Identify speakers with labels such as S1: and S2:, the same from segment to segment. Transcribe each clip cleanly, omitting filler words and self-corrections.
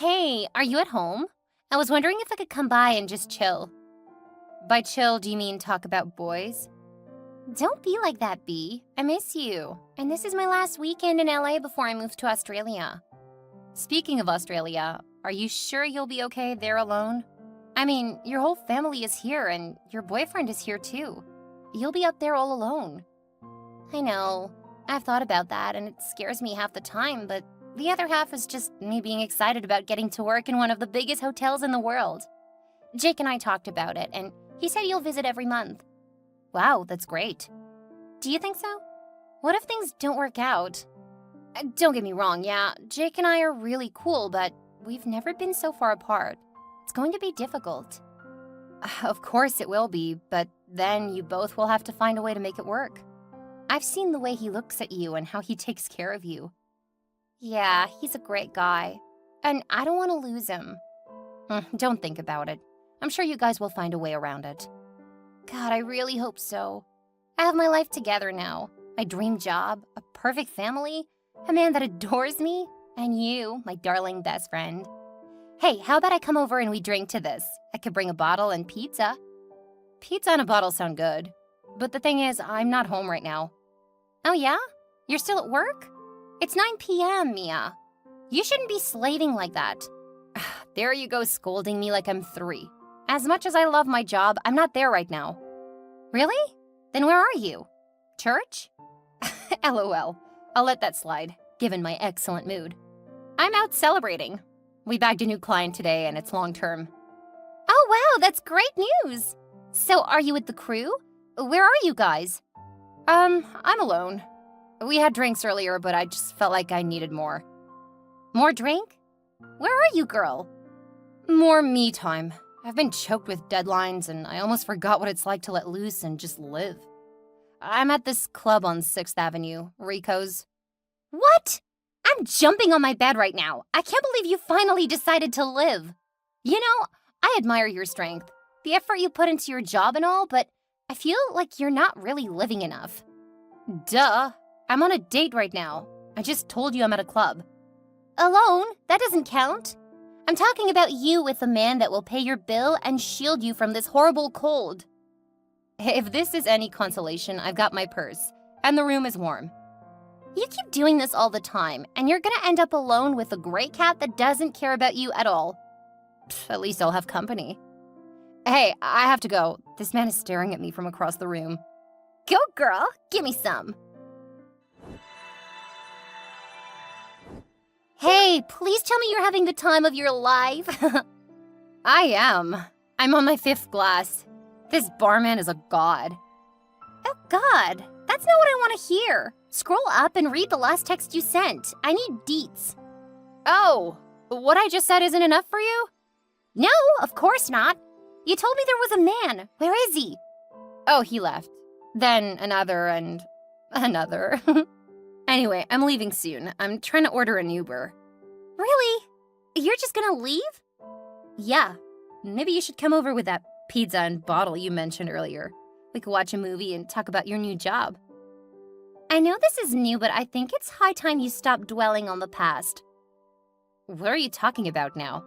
S1: Hey, are you at home? I was wondering if I could come by and just chill. By chill, do you mean talk about boys? Don't be like that, B. I miss you. And this is my last weekend in LA before I move to Australia. Speaking of Australia, are you sure you'll be okay there alone? I mean, your whole family is here and your boyfriend is here too. You'll be up there all alone. I know. I've thought about that and it scares me half the time, but the other half is just me being excited about getting to work in one of the biggest hotels in the world. Jake and I talked about it, and he said you'll visit every month. Wow, that's great. Do you think so? What if things don't work out? Don't get me wrong, yeah, Jake and I are really cool, but we've never been so far apart. It's going to be difficult. Of course it will be, but then you both will have to find a way to make it work. I've seen the way he looks at you and how he takes care of you. Yeah, he's a great guy, and I don't want to lose him. Don't think about it. I'm sure you guys will find a way around it. God, I really hope so. I have my life together now. My dream job, a perfect family, a man that adores me, and you, my darling best friend. Hey, how about I come over and we drink to this? I could bring a bottle and pizza. Pizza and a bottle sound good. But the thing is, I'm not home right now. Oh yeah? You're still at work? It's 9 p.m., Mia. You shouldn't be slaving like that. There you go scolding me like I'm 3. As much as I love my job, I'm not there right now. Really? Then where are you? Church? LOL. I'll let that slide, given my excellent mood. I'm out celebrating. We bagged a new client today and it's long-term. Oh wow, that's great news! So are you with the crew? Where are you guys? I'm alone. We had drinks earlier, but I just felt like I needed more. More drink? Where are you, girl? More me time. I've been choked with deadlines, and I almost forgot what it's like to let loose and just live. I'm at this club on 6th Avenue, Rico's. What? I'm jumping on my bed right now. I can't believe you finally decided to live. You know, I admire your strength, the effort you put into your job and all, but I feel like you're not really living enough. Duh. I'm on a date right now. I just told you I'm at a club. Alone? That doesn't count. I'm talking about you with a man that will pay your bill and shield you from this horrible cold. If this is any consolation, I've got my purse, and the room is warm. You keep doing this all the time, and you're gonna end up alone with a gray cat that doesn't care about you at all. At least I'll have company. Hey, I have to go. This man is staring at me from across the room. Go, girl. Give me some. Hey, please tell me you're having the time of your life. I am. I'm on my 5th glass. This barman is a god. Oh, God. That's not what I want to hear. Scroll up and read the last text you sent. I need deets. Oh, what I just said isn't enough for you? No, of course not. You told me there was a man. Where is he? Oh, he left. Then another and another. Anyway, I'm leaving soon. I'm trying to order an Uber. Really? You're just gonna leave? Yeah. Maybe you should come over with that pizza and bottle you mentioned earlier. We could watch a movie and talk about your new job. I know this is new, but I think it's high time you stop dwelling on the past. What are you talking about now?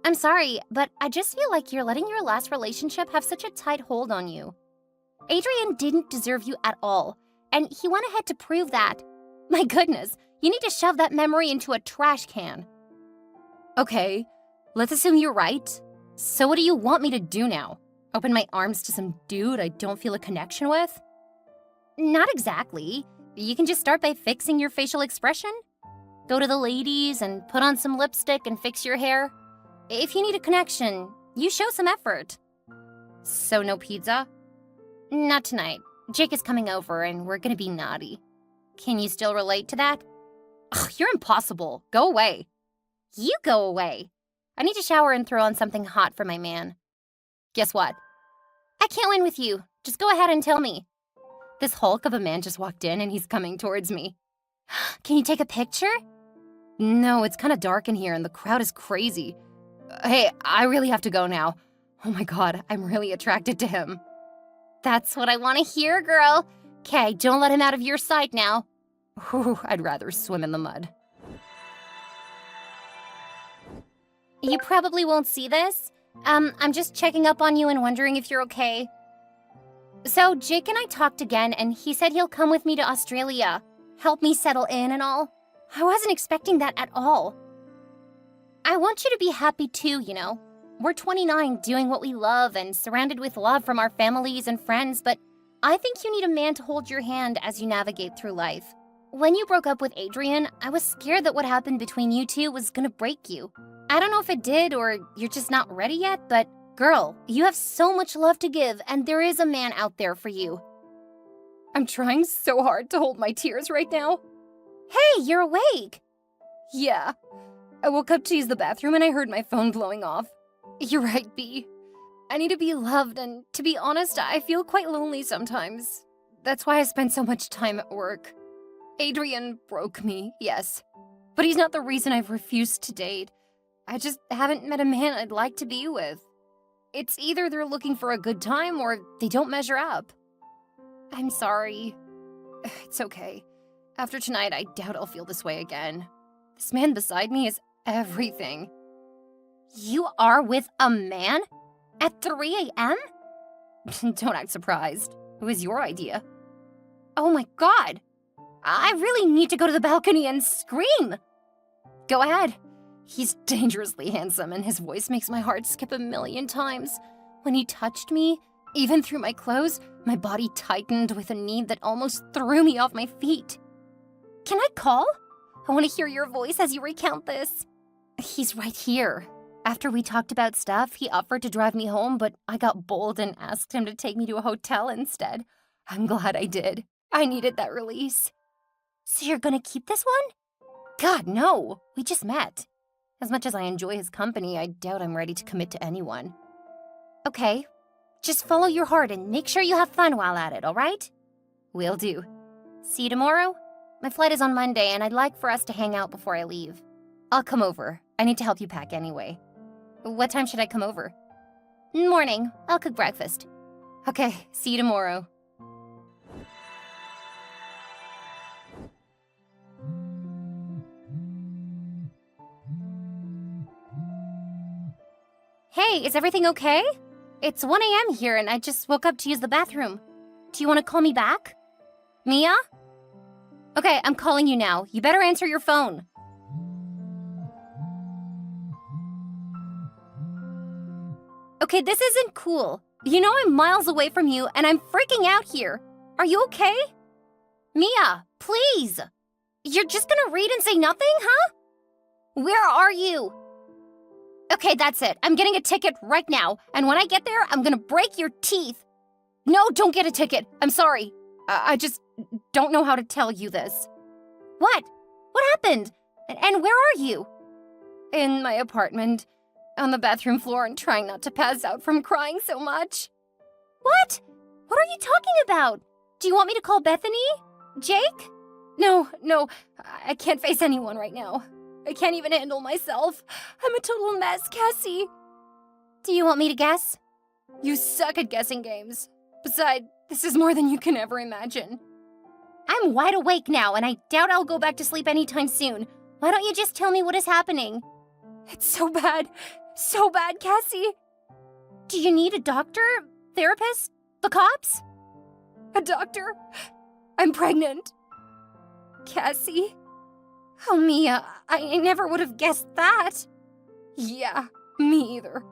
S1: I'm sorry, but I just feel like you're letting your last relationship have such a tight hold on you. Adrian didn't deserve you at all, and he went ahead to prove that. My goodness, you need to shove that memory into a trash can. Okay, let's assume you're right. So what do you want me to do now? Open my arms to some dude I don't feel a connection with? Not exactly. You can just start by fixing your facial expression. Go to the ladies and put on some lipstick and fix your hair. If you need a connection, you show some effort. So no pizza? Not tonight. Jake is coming over and we're gonna be naughty. Can you still relate to that? Ugh, you're impossible. Go away. You go away. I need to shower and throw on something hot for my man. Guess what? I can't win with you. Just go ahead and tell me. This hulk of a man just walked in and he's coming towards me. Can you take a picture? No, it's kind of dark in here and the crowd is crazy. Hey, I really have to go now. Oh my God, I'm really attracted to him. That's what I want to hear, girl. Okay, don't let him out of your sight now. Whew, I'd rather swim in the mud. You probably won't see this. I'm just checking up on you and wondering if you're okay. So, Jake and I talked again, and he said he'll come with me to Australia, help me settle in and all. I wasn't expecting that at all. I want you to be happy too, you know. We're 29, doing what we love and surrounded with love from our families and friends, but I think you need a man to hold your hand as you navigate through life. When you broke up with Adrian, I was scared that what happened between you two was gonna break you. I don't know if it did or you're just not ready yet, but girl, you have so much love to give and there is a man out there for you. I'm trying so hard to hold my tears right now. Hey, you're awake! Yeah. I woke up to use the bathroom and I heard my phone blowing off. You're right, B. I need to be loved, and to be honest, I feel quite lonely sometimes. That's why I spend so much time at work. Adrian broke me, yes. But he's not the reason I've refused to date. I just haven't met a man I'd like to be with. It's either they're looking for a good time or they don't measure up. I'm sorry. It's okay. After tonight, I doubt I'll feel this way again. This man beside me is everything. You are with a man? At 3 a.m.? Don't act surprised. It was your idea. Oh my god! I really need to go to the balcony and scream! Go ahead. He's dangerously handsome and his voice makes my heart skip a million times. When he touched me, even through my clothes, my body tightened with a need that almost threw me off my feet. Can I call? I want to hear your voice as you recount this. He's right here. After we talked about stuff, he offered to drive me home, but I got bold and asked him to take me to a hotel instead. I'm glad I did. I needed that release. So you're gonna keep this one? God, no. We just met. As much as I enjoy his company, I doubt I'm ready to commit to anyone. Okay. Just follow your heart and make sure you have fun while at it, all right? Will do. See you tomorrow? My flight is on Monday, and I'd like for us to hang out before I leave. I'll come over. I need to help you pack anyway. What time should I come over? Morning. I'll cook breakfast. Okay, see you tomorrow. Hey, is everything okay? It's 1 a.m. here and I just woke up to use the bathroom. Do you want to call me back? Mia? Okay, I'm calling you now. You better answer your phone. Okay, this isn't cool. You know I'm miles away from you and I'm freaking out here. Are you okay? Mia, please. You're just gonna read and say nothing, huh? Where are you? Okay, that's it. I'm getting a ticket right now, and when I get there, I'm gonna break your teeth. No, don't get a ticket. I'm sorry. I just don't know how to tell you this. What? What happened? And where are you? In my apartment, on the bathroom floor and trying not to pass out from crying so much. What? What are you talking about? Do you want me to call Bethany? Jake? No, I can't face anyone right now. I can't even handle myself. I'm a total mess, Cassie. Do you want me to guess? You suck at guessing games. Besides, this is more than you can ever imagine. I'm wide awake now, and I doubt I'll go back to sleep anytime soon. Why don't you just tell me what is happening? It's so bad, Cassie. Do you need a doctor? Therapist? The cops? A doctor? I'm pregnant. Cassie? Oh, Mia, I never would have guessed that. Yeah, me either.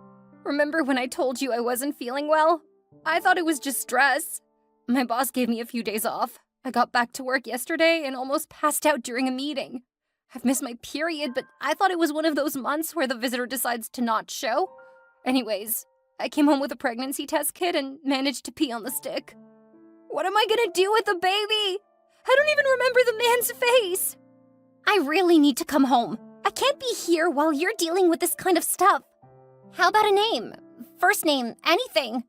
S1: Remember when I told you I wasn't feeling well? I thought it was just stress. My boss gave me a few days off. I got back to work yesterday and almost passed out during a meeting. I've missed my period, but I thought it was one of those months where the visitor decides to not show. Anyways, I came home with a pregnancy test kit and managed to pee on the stick. What am I gonna do with the baby? I don't even remember the man's face. I really need to come home. I can't be here while you're dealing with this kind of stuff. How about a name? First name, anything.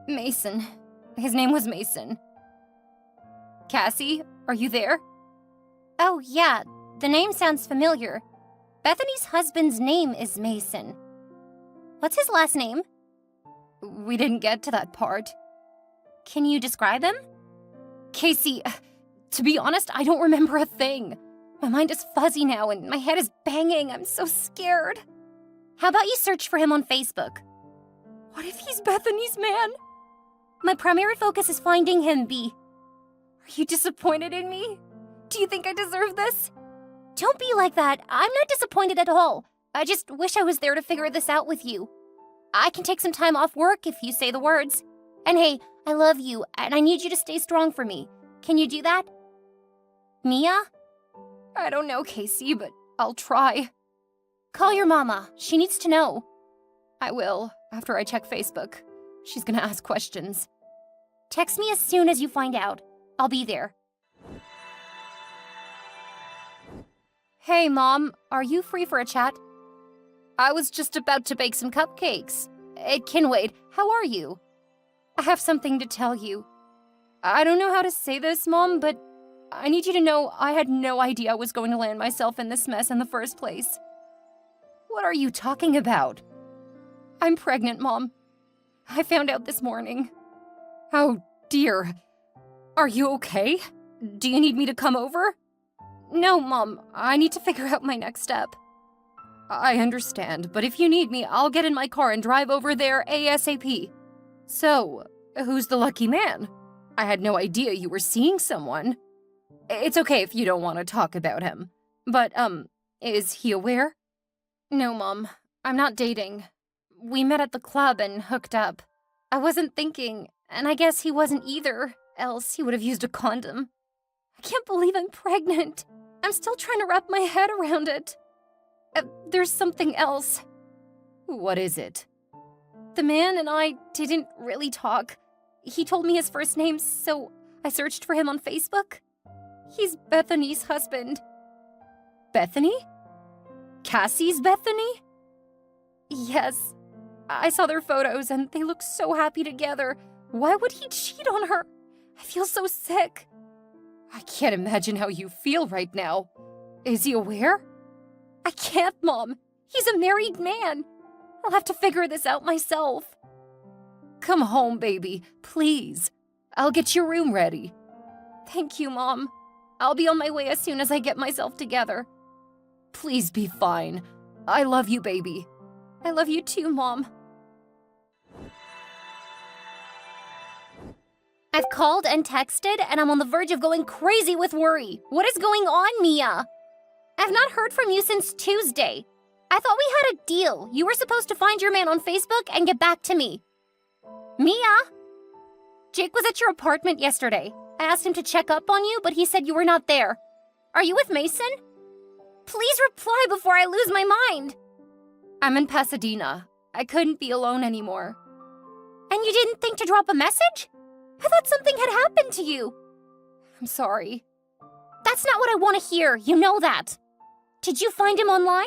S1: Mason. His name was Mason. Cassie, are you there? Oh, yeah. The name sounds familiar. Bethany's husband's name is Mason. What's his last name? We didn't get to that part. Can you describe him? Casey, to be honest, I don't remember a thing. My mind is fuzzy now and my head is banging. I'm so scared. How about you search for him on Facebook? What if he's Bethany's man? My primary focus is finding him, B. Are you disappointed in me? Do you think I deserve this? Don't be like that. I'm not disappointed at all. I just wish I was there to figure this out with you. I can take some time off work if you say the words. And hey, I love you, and I need you to stay strong for me. Can you do that? Mia? I don't know, Casey, but I'll try. Call your mama. She needs to know. I will, after I check Facebook. She's gonna ask questions. Text me as soon as you find out. I'll be there. Hey, Mom, are you free for a chat? I was just about to bake some cupcakes. It can wait. How are you? I have something to tell you. I don't know how to say this, Mom, but I need you to know I had no idea I was going to land myself in this mess in the first place. What are you talking about? I'm pregnant, Mom. I found out this morning. Oh, dear. Are you okay? Do you need me to come over? No, Mom. I need to figure out my next step. I understand, but if you need me, I'll get in my car and drive over there ASAP. So, who's the lucky man? I had no idea you were seeing someone. It's okay if you don't want to talk about him. But, is he aware? No, Mom. I'm not dating. We met at the club and hooked up. I wasn't thinking, and I guess he wasn't either, else he would have used a condom. I can't believe I'm pregnant. I'm still trying to wrap my head around it. There's something else. What is it? The man and I didn't really talk. He told me his first name, so I searched for him on Facebook. He's Bethany's husband. Bethany? Cassie's Bethany? Yes. I saw their photos and they look so happy together. Why would he cheat on her? I feel so sick. I can't imagine how you feel right now. Is he aware? I can't, Mom. He's a married man. I'll have to figure this out myself. Come home, baby, please. I'll get your room ready. Thank you, Mom. I'll be on my way as soon as I get myself together. Please be fine. I love you, baby. I love you too, Mom. I've called and texted, and I'm on the verge of going crazy with worry. What is going on, Mia? I've not heard from you since Tuesday. I thought we had a deal. You were supposed to find your man on Facebook and get back to me. Mia? Jake was at your apartment yesterday. I asked him to check up on you, but he said you were not there. Are you with Mason? Please reply before I lose my mind. I'm in Pasadena. I couldn't be alone anymore. And you didn't think to drop a message? I thought something had happened to you. I'm sorry. That's not what I want to hear. You know that. Did you find him online?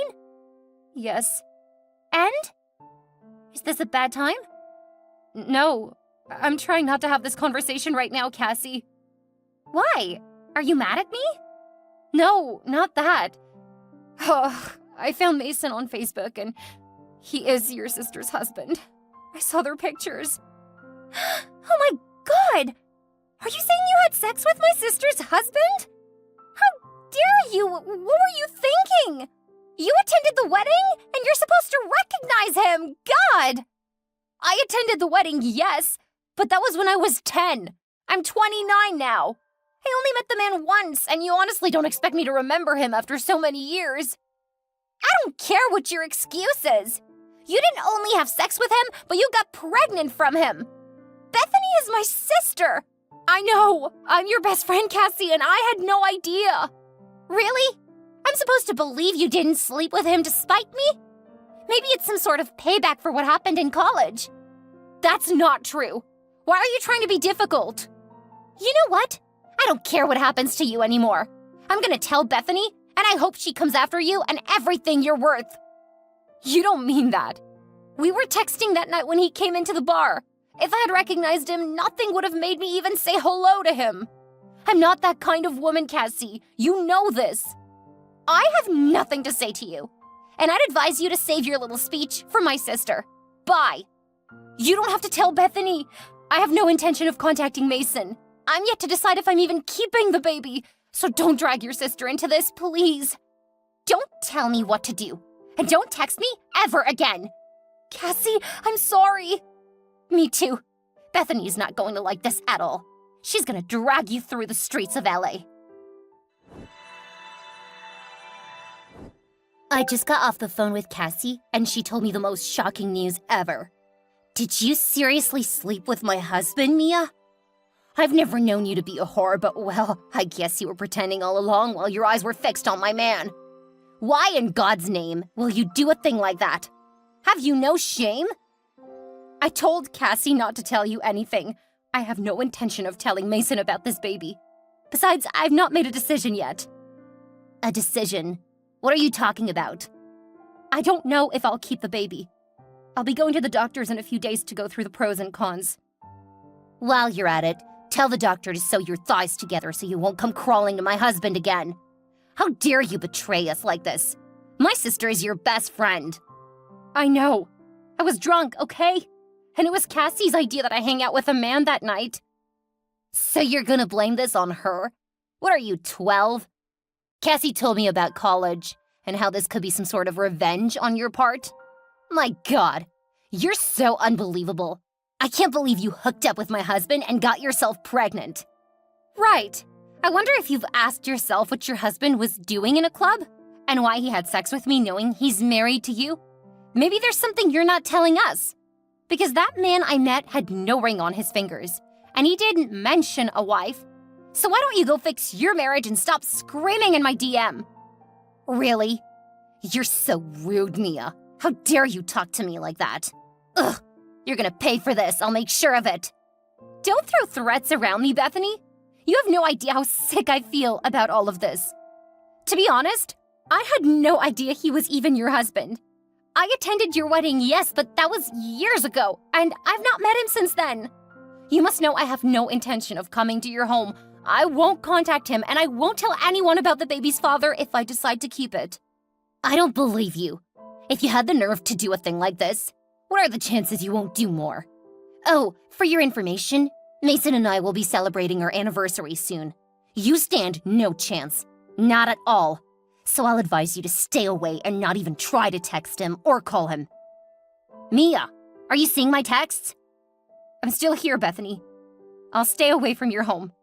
S1: Yes. And? Is this a bad time? No. I'm trying not to have this conversation right now, Cassie. Why? Are you mad at me? No, not that. Oh, I found Mason on Facebook and he is your sister's husband. I saw their pictures. Oh my God! Are you saying you had sex with my sister's husband? How dare you? What were you thinking? You attended the wedding and you're supposed to recognize him. God! I attended the wedding, yes, but that was when I was 10. I'm 29 now. I only met the man once, and you honestly don't expect me to remember him after so many years. I don't care what your excuse is. You didn't only have sex with him, but you got pregnant from him. Bethany is my sister. I know. I'm your best friend, Cassie, and I had no idea. Really? I'm supposed to believe you didn't sleep with him to spite me? Maybe it's some sort of payback for what happened in college. That's not true. Why are you trying to be difficult? You know what? I don't care what happens to you anymore. I'm gonna tell Bethany, and I hope she comes after you and everything you're worth. You don't mean that. We were texting that night when he came into the bar. If I had recognized him, nothing would have made me even say hello to him. I'm not that kind of woman, Cassie. You know this. I have nothing to say to you. And I'd advise you to save your little speech for my sister. Bye. You don't have to tell Bethany. I have no intention of contacting Mason. I'm yet to decide if I'm even keeping the baby, so don't drag your sister into this, please. Don't tell me what to do. And don't text me ever again.
S2: Cassie, I'm sorry.
S1: Me too. Bethany's not going to like this at all. She's gonna drag you through the streets of LA. I just got off the phone with Cassie, and she told me the most shocking news ever. Did you seriously sleep with my husband, Mia? I've never known you to be a whore, but well, I guess you were pretending all along while your eyes were fixed on my man. Why in God's name will you do a thing like that? Have you no shame? I told Cassie not to tell you anything. I have no intention of telling Mason about this baby. Besides, I've not made a decision yet. A decision? What are you talking about? I don't know if I'll keep the baby. I'll be going to the doctors in a few days to go through the pros and cons. While you're at it, tell the doctor to sew your thighs together so you won't come crawling to my husband again. How dare you betray us like this? My sister is your best friend. I know. I was drunk, okay? And it was Cassie's idea that I hang out with a man that night. So you're gonna blame this on her? What are you, 12? Cassie told me about college and how this could be some sort of revenge on your part. My God, you're so unbelievable. I can't believe you hooked up with my husband and got yourself pregnant. Right. I wonder if you've asked yourself what your husband was doing in a club and why he had sex with me knowing he's married to you. Maybe there's something you're not telling us. Because that man I met had no ring on his fingers, and he didn't mention a wife. So why don't you go fix your marriage and stop screaming in my DM? Really? You're so rude, Mia. How dare you talk to me like that? Ugh, you're gonna pay for this, I'll make sure of it. Don't throw threats around me, Bethany. You have no idea how sick I feel about all of this. To be honest, I had no idea he was even your husband. I attended your wedding, yes, but that was years ago, and I've not met him since then. You must know I have no intention of coming to your home. I won't contact him, and I won't tell anyone about the baby's father if I decide to keep it. I don't believe you. If you had the nerve to do a thing like this, what are the chances you won't do more? Oh, for your information, Mason and I will be celebrating our anniversary soon. You stand no chance. Not at all. So I'll advise you to stay away and not even try to text him or call him. Mia, are you seeing my texts? I'm still here, Bethany. I'll stay away from your home.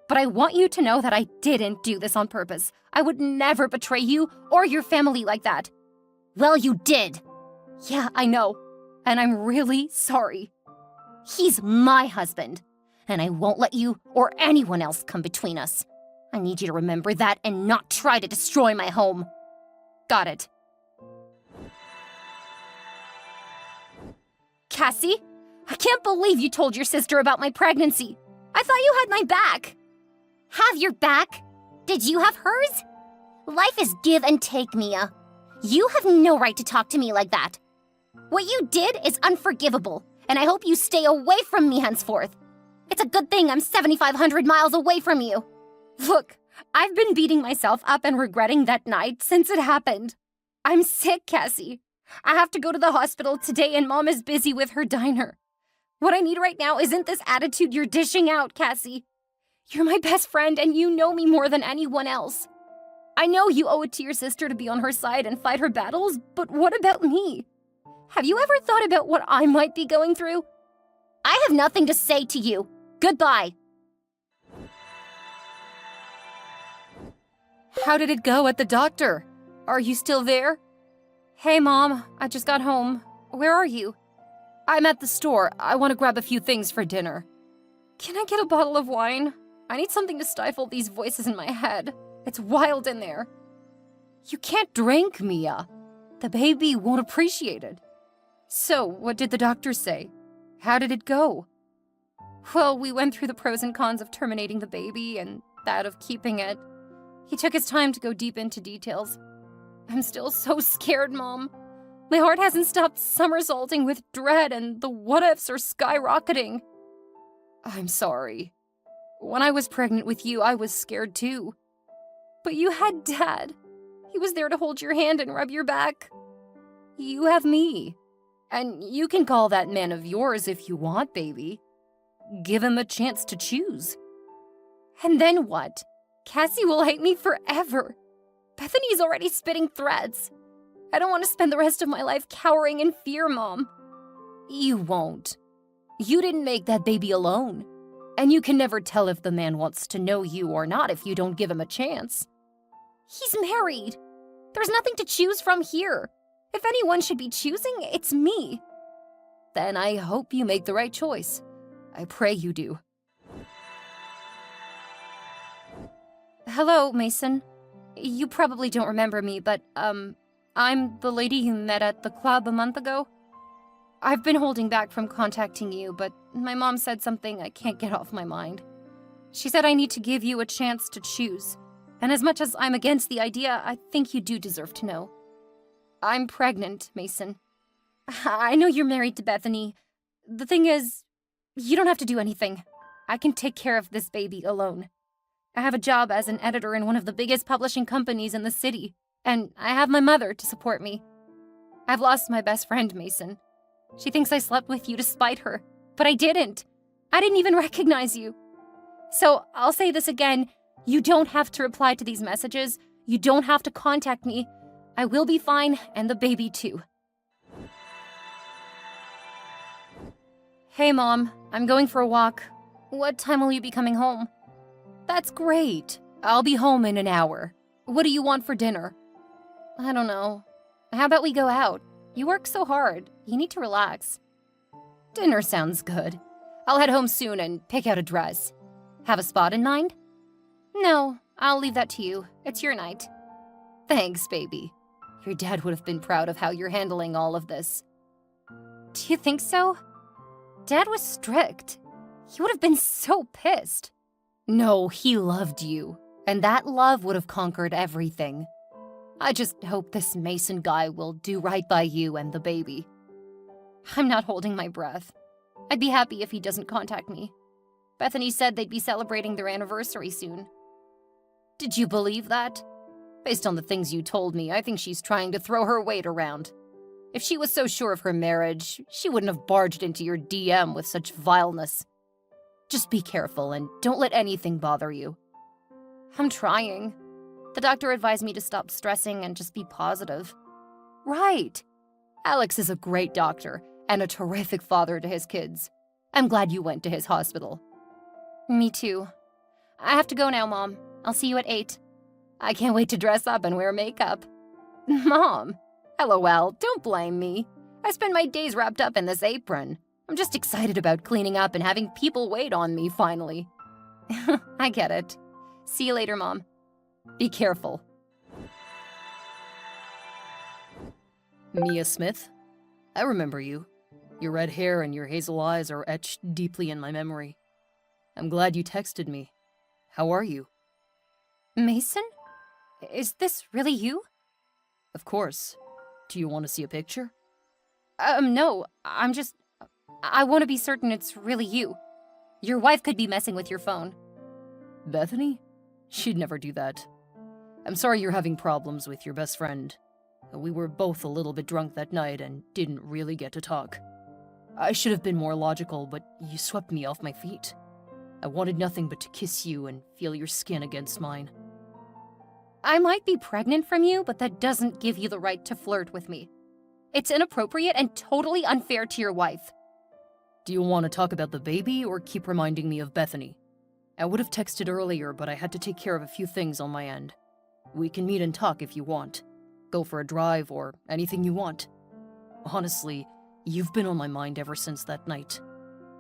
S1: But I want you to know that I didn't do this on purpose. I would never betray you or your family like that. Well, you did. Yeah, I know. And I'm really sorry. He's my husband, and I won't let you or anyone else come between us. I need you to remember that and not try to destroy my home. Got it. Cassie, I can't believe you told your sister about my pregnancy. I thought you had my back. Have your back? Did you have hers? Life is give and take, Mia. You have no right to talk to me like that. What you did is unforgivable, and I hope you stay away from me henceforth. It's a good thing I'm 7,500 miles away from you. Look, I've been beating myself up and regretting that night since it happened. I'm sick, Cassie. I have to go to the hospital today and Mom is busy with her diner. What I need right now isn't this attitude you're dishing out, Cassie. You're my best friend and you know me more than anyone else. I know you owe it to your sister to be on her side and fight her battles, but what about me? Have you ever thought about what I might be going through? I have nothing to say to you. Goodbye.
S2: How did it go at the doctor? Are you still there? Hey, Mom, I just got home. Where are you? I'm at the store. I want to grab a few things for dinner. Can I get a bottle of wine? I need something to stifle these voices in my head. It's wild in there. You can't drink, Mia. The baby won't appreciate it. So, what did the doctor say? How did it go? Well, we went through the pros and cons of terminating the baby and that of keeping it. He took his time to go deep into details. I'm still so scared, Mom. My heart hasn't stopped somersaulting with dread and the what-ifs are skyrocketing. I'm sorry. When I was pregnant with you, I was scared too. But you had Dad. He was there to hold your hand and rub your back. You have me. And you can call that man of yours if you want, baby. Give him a chance to choose. And then what? Cassie will hate me forever. Bethany's already spitting threats. I don't want to spend the rest of my life cowering in fear, Mom.
S1: You won't. You didn't make that baby alone. And you can never tell if the man wants to know you or not if you don't give him a chance.
S2: He's married. There's nothing to choose from here. If anyone should be choosing, it's me.
S1: Then I hope you make the right choice. I pray you do.
S2: Hello, Mason. You probably don't remember me, but, I'm the lady you met at the club a month ago. I've been holding back from contacting you, but my mom said something I can't get off my mind. She said I need to give you a chance to choose. And as much as I'm against the idea, I think you do deserve to know. I'm pregnant, Mason. I know you're married to Bethany. The thing is, you don't have to do anything. I can take care of this baby alone. I have a job as an editor in one of the biggest publishing companies in the city, and I have my mother to support me. I've lost my best friend, Mason. She thinks I slept with you to spite her, but I didn't. I didn't even recognize you. So I'll say this again. You don't have to reply to these messages. You don't have to contact me. I will be fine, and the baby too. Hey, Mom. I'm going for a walk. What time will you be coming home?
S1: That's great. I'll be home in an hour. What do you want for dinner?
S2: I don't know. How about we go out? You work so hard. You need to relax.
S1: Dinner sounds good. I'll head home soon and pick out a dress. Have a spot in mind?
S2: No, I'll leave that to you. It's your night.
S1: Thanks, baby. Your dad would have been proud of how you're handling all of this.
S2: Do you think so? Dad was strict. He would have been so pissed.
S1: No, he loved you, and that love would have conquered everything. I just hope this Mason guy will do right by you and the baby.
S2: I'm not holding my breath. I'd be happy if he doesn't contact me. Bethany said they'd be celebrating their anniversary soon.
S1: Did you believe that? Based on the things you told me, I think she's trying to throw her weight around. If she was so sure of her marriage, she wouldn't have barged into your DM with such vileness. Just be careful and don't let anything bother you.
S2: I'm trying. The doctor advised me to stop stressing and just be positive.
S1: Right. Alex is a great doctor and a terrific father to his kids. I'm glad you went to his hospital.
S2: Me too. I have to go now, Mom. I'll see you at 8.
S1: I can't wait to dress up and wear makeup.
S2: Mom!
S1: LOL, don't blame me. I spend my days wrapped up in this apron. I'm just excited about cleaning up and having people wait on me finally.
S2: I get it. See you later, Mom.
S1: Be careful.
S3: Mia Smith? I remember you. Your red hair and your hazel eyes are etched deeply in my memory. I'm glad you texted me. How are you?
S2: Mason? Is this really you?
S3: Of course. Do you want to see a picture?
S2: No. I want to be certain it's really you. Your wife could be messing with your phone.
S3: Bethany? She'd never do that. I'm sorry you're having problems with your best friend. We were both a little bit drunk that night and didn't really get to talk. I should have been more logical, but you swept me off my feet. I wanted nothing but to kiss you and feel your skin against mine.
S2: I might be pregnant from you, but that doesn't give you the right to flirt with me. It's inappropriate and totally unfair to your wife.
S3: Do you want to talk about the baby or keep reminding me of Bethany? I would have texted earlier, but I had to take care of a few things on my end. We can meet and talk if you want. Go for a drive or anything you want. Honestly, you've been on my mind ever since that night.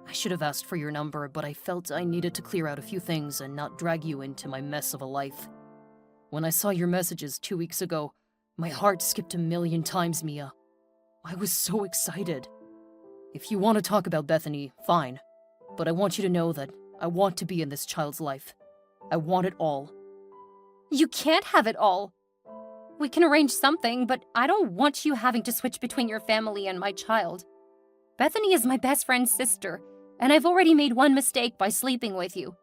S3: I should have asked for your number, but I felt I needed to clear out a few things and not drag you into my mess of a life. When I saw your messages 2 weeks ago, my heart skipped a million times, Mia. I was so excited. If you want to talk about Bethany, fine. But I want you to know that I want to be in this child's life. I want it all.
S2: You can't have it all. We can arrange something, but I don't want you having to switch between your family and my child. Bethany is my best friend's sister, and I've already made one mistake by sleeping with you.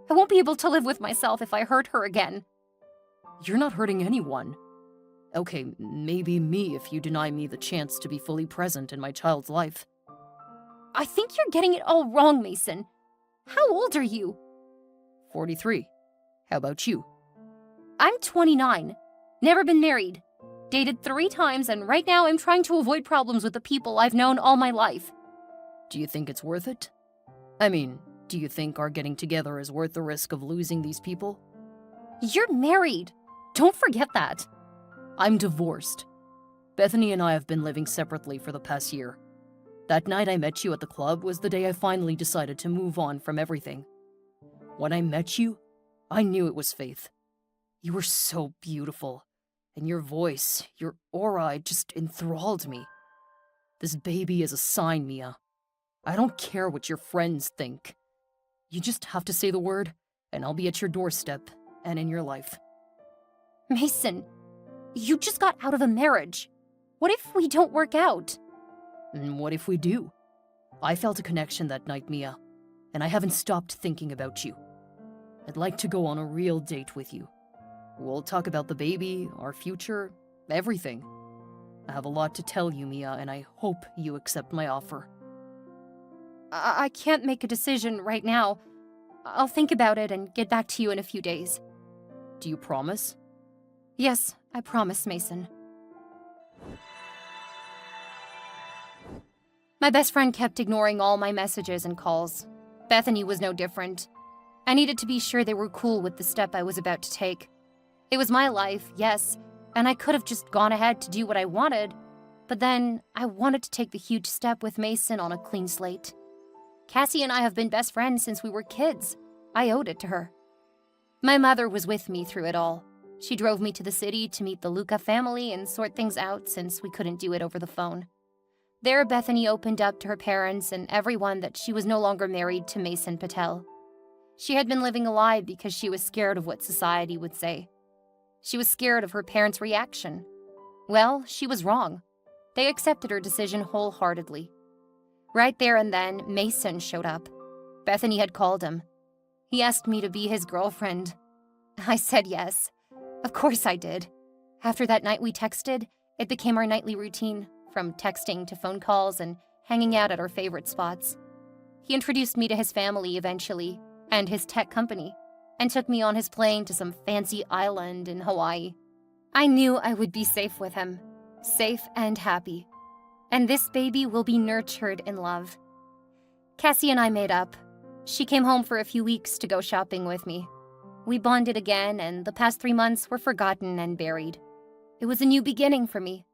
S2: I won't be able to live with myself if I hurt her again.
S3: You're not hurting anyone. Okay, maybe me if you deny me the chance to be fully present in my child's life.
S2: I think you're getting it all wrong, Mason. How old are you?
S3: 43. How about you?
S2: I'm 29. Never been married. dated 3 times, and right now I'm trying to avoid problems with the people I've known all my life.
S3: Do you think it's worth it? I mean, do you think our getting together is worth the risk of losing these people?
S2: You're married. Don't forget that.
S3: I'm divorced. Bethany and I have been living separately for the past year. That night I met you at the club was the day I finally decided to move on from everything. When I met you, I knew it was Faith. You were so beautiful, and your voice, your aura, it just enthralled me. This baby is a sign, Mia. I don't care what your friends think. You just have to say the word, and I'll be at your doorstep and in your life.
S2: Mason, you just got out of a marriage. What if we don't work out?
S3: And what if we do? I felt a connection that night, Mia, and I haven't stopped thinking about you. I'd like to go on a real date with you. We'll talk about the baby, our future, everything. I have a lot to tell you, Mia, and I hope you accept my offer.
S2: I can't make a decision right now. I'll think about it and get back to you in a few days.
S3: Do you promise?
S2: Yes, I promise, Mason. My best friend kept ignoring all my messages and calls. Bethany was no different. I needed to be sure they were cool with the step I was about to take. It was my life, yes, and I could have just gone ahead to do what I wanted, but then I wanted to take the huge step with Mason on a clean slate. Cassie and I have been best friends since we were kids. I owed it to her. My mother was with me through it all. She drove me to the city to meet the Luca family and sort things out since we couldn't do it over the phone. There, Bethany opened up to her parents and everyone that she was no longer married to Mason Patel. She had been living a lie because she was scared of what society would say. She was scared of her parents' reaction. Well, she was wrong. They accepted her decision wholeheartedly. Right there and then, Mason showed up. Bethany had called him. He asked me to be his girlfriend. I said yes. Of course I did. After that night we texted, it became our nightly routine, from texting to phone calls and hanging out at our favorite spots. He introduced me to his family eventually, and his tech company, and took me on his plane to some fancy island in Hawaii. I knew I would be safe with him, safe and happy. And this baby will be nurtured in love. Cassie and I made up. She came home for a few weeks to go shopping with me. We bonded again, and the past 3 months were forgotten and buried. It was a new beginning for me,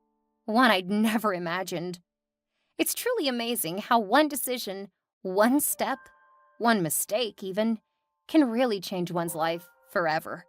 S2: one I'd never imagined. It's truly amazing how one decision, one step, one mistake even, can really change one's life forever.